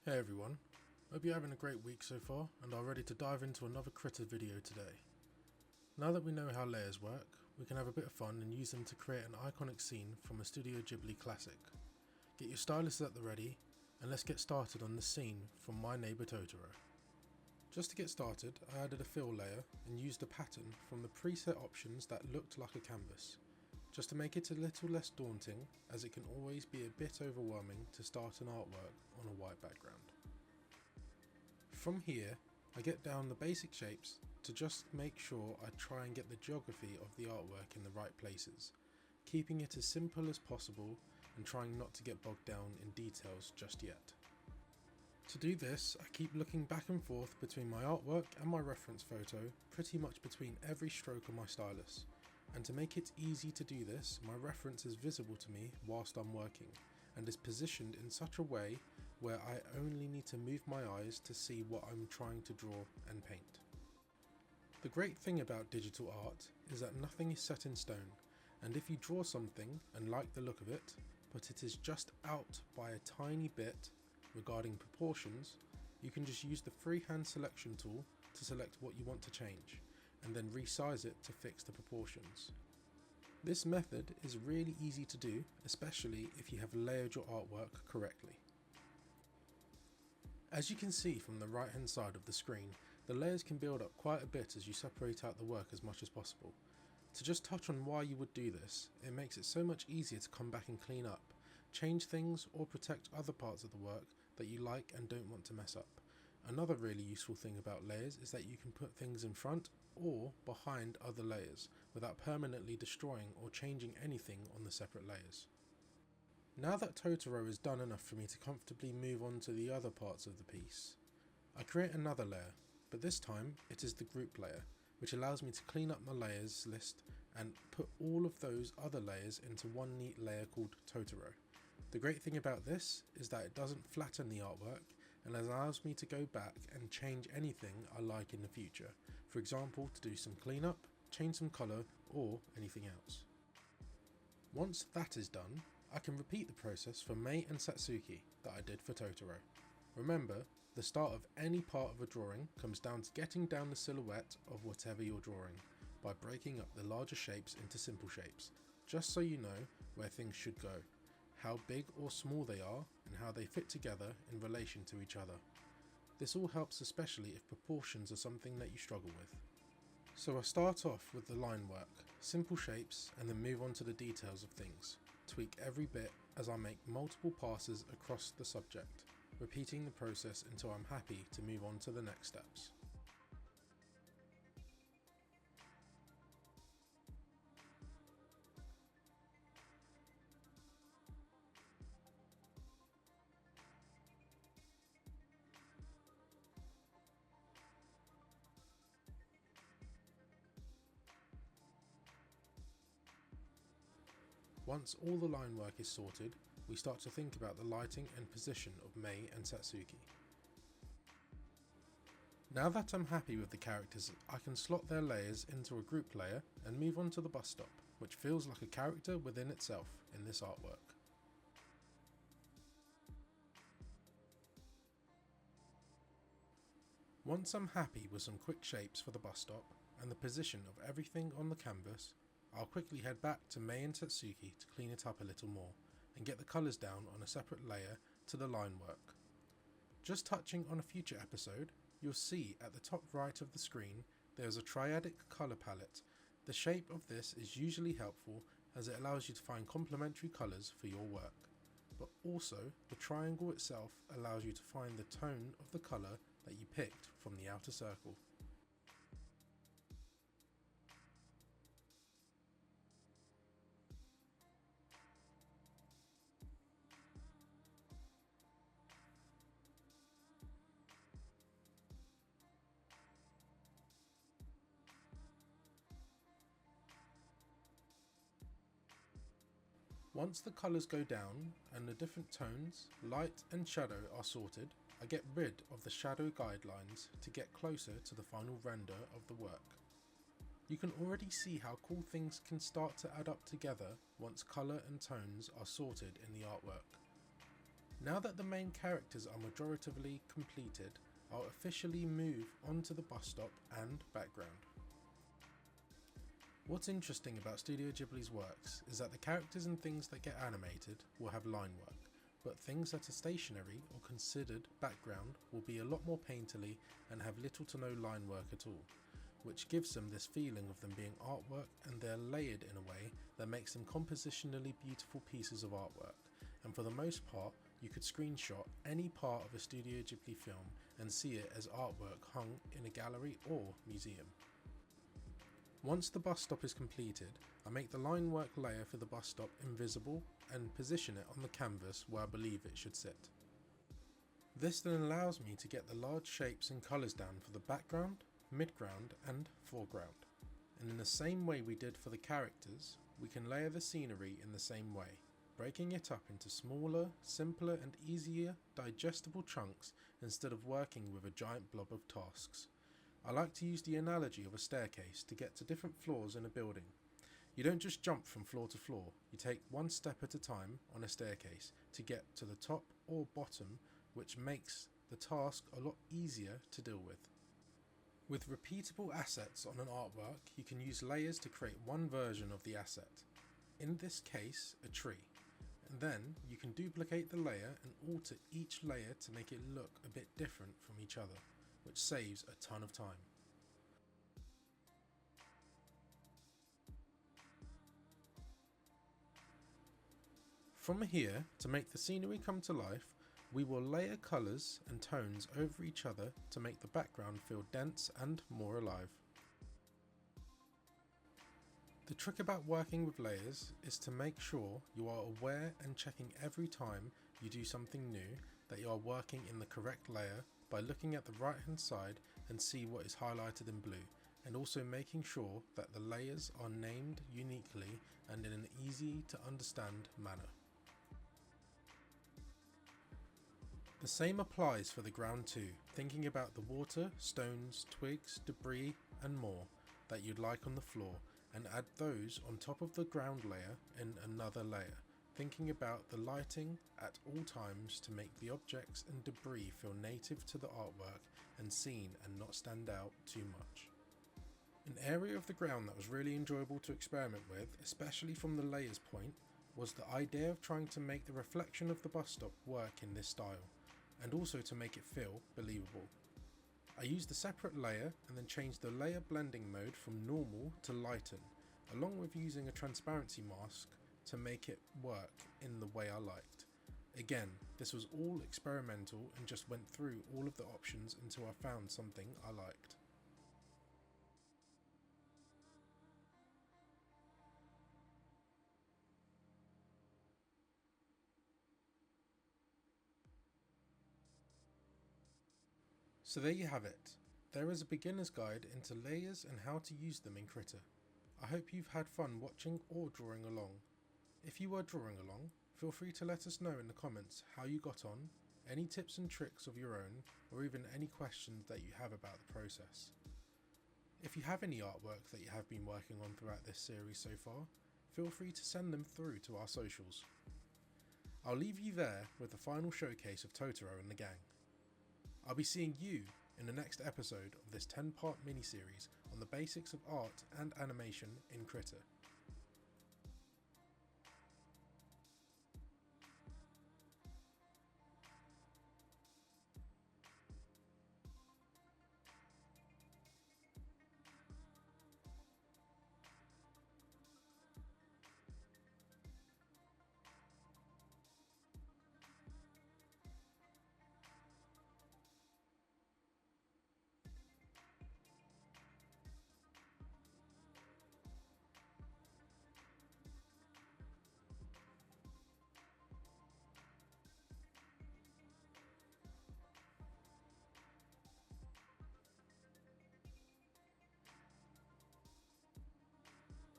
Hey everyone, hope you're having a great week so far and are ready to dive into another Krita video today. Now that we know how layers work, we can have a bit of fun and use them to create an iconic scene from a Studio Ghibli classic. Get your stylus at the ready and let's get started on this scene from My Neighbour Totoro. Just to get started, I added a fill layer and used a pattern from the preset options that looked like a canvas, just to make it a little less daunting, as it can always be a bit overwhelming to start an artwork on a white background. From here, I get down the basic shapes to just make sure I try and get the geography of the artwork in the right places, keeping it as simple as possible and trying not to get bogged down in details just yet. To do this, I keep looking back and forth between my artwork and my reference photo, pretty much between every stroke of my stylus. And to make it easy to do this, my reference is visible to me whilst I'm working, and is positioned in such a way where I only need to move my eyes to see what I'm trying to draw and paint. The great thing about digital art is that nothing is set in stone, and if you draw something and like the look of it, but it is just out by a tiny bit regarding proportions, you can just use the freehand selection tool to select what you want to change, and then resize it to fix the proportions. This method is really easy to do, especially if you have layered your artwork correctly. As you can see from the right hand side of the screen, the layers can build up quite a bit as you separate out the work as much as possible. To just touch on why you would do this, it makes it so much easier to come back and clean up, change things or protect other parts of the work that you like and don't want to mess up. Another really useful thing about layers is that you can put things in front or behind other layers without permanently destroying or changing anything on the separate layers. Now that Totoro is done enough for me to comfortably move on to the other parts of the piece, I create another layer, but this time it is the group layer, which allows me to clean up my layers list and put all of those other layers into one neat layer called Totoro. The great thing about this is that it doesn't flatten the artwork and allows me to go back and change anything I like in the future, for example to do some cleanup, change some colour or anything else. Once that is done, I can repeat the process for Mei and Satsuki that I did for Totoro. Remember, the start of any part of a drawing comes down to getting down the silhouette of whatever you're drawing by breaking up the larger shapes into simple shapes, just so you know where things should go, how big or small they are, and how they fit together in relation to each other. This all helps especially if proportions are something that you struggle with. So I start off with the line work, simple shapes, and then move on to the details of things. Tweak every bit as I make multiple passes across the subject, repeating the process until I'm happy to move on to the next steps. Once all the line work is sorted, we start to think about the lighting and position of Mei and Satsuki. Now that I'm happy with the characters, I can slot their layers into a group layer and move on to the bus stop, which feels like a character within itself in this artwork. Once I'm happy with some quick shapes for the bus stop and the position of everything on the canvas, I'll quickly head back to Mei and Satsuki to clean it up a little more and get the colours down on a separate layer to the line work. Just touching on a future episode, you'll see at the top right of the screen there is a triadic colour palette. The shape of this is usually helpful as it allows you to find complementary colours for your work, but also the triangle itself allows you to find the tone of the colour that you picked from the outer circle. Once the colours go down and the different tones, light and shadow are sorted, I get rid of the shadow guidelines to get closer to the final render of the work. You can already see how cool things can start to add up together once colour and tones are sorted in the artwork. Now that the main characters are majoritively completed, I'll officially move on to the bus stop and background. What's interesting about Studio Ghibli's works is that the characters and things that get animated will have line work, but things that are stationary or considered background will be a lot more painterly and have little to no line work at all, which gives them this feeling of them being artwork, and they're layered in a way that makes them compositionally beautiful pieces of artwork. And for the most part, you could screenshot any part of a Studio Ghibli film and see it as artwork hung in a gallery or museum. Once the bus stop is completed, I make the line work layer for the bus stop invisible and position it on the canvas where I believe it should sit. This then allows me to get the large shapes and colours down for the background, midground and foreground. And in the same way we did for the characters, we can layer the scenery in the same way, breaking it up into smaller, simpler and easier digestible chunks instead of working with a giant blob of tasks. I like to use the analogy of a staircase to get to different floors in a building. You don't just jump from floor to floor, you take one step at a time on a staircase to get to the top or bottom, which makes the task a lot easier to deal with. With repeatable assets on an artwork, you can use layers to create one version of the asset, in this case a tree, and then you can duplicate the layer and alter each layer to make it look a bit different from each other, which saves a ton of time. From here, to make the scenery come to life, we will layer colours and tones over each other to make the background feel dense and more alive. The trick about working with layers is to make sure you are aware and checking every time you do something new that you are working in the correct layer by looking at the right hand side and see what is highlighted in blue, and also making sure that the layers are named uniquely and in an easy to understand manner. The same applies for the ground too, thinking about the water, stones, twigs, debris and more that you'd like on the floor, and add those on top of the ground layer in another layer, thinking about the lighting at all times to make the objects and debris feel native to the artwork and seen and not stand out too much. An area of the ground that was really enjoyable to experiment with, especially from the layers point, was the idea of trying to make the reflection of the bus stop work in this style, and also to make it feel believable. I used a separate layer and then changed the layer blending mode from normal to lighten, along with using a transparency mask to make it work in the way I liked. Again, this was all experimental and just went through all of the options until I found something I liked. So there you have it. There is a beginner's guide into layers and how to use them in Krita. I hope you've had fun watching or drawing along. If you are drawing along, feel free to let us know in the comments how you got on, any tips and tricks of your own, or even any questions that you have about the process. If you have any artwork that you have been working on throughout this series so far, feel free to send them through to our socials. I'll leave you there with the final showcase of Totoro and the gang. I'll be seeing you in the next episode of this 10-part mini-series on the basics of art and animation in Krita.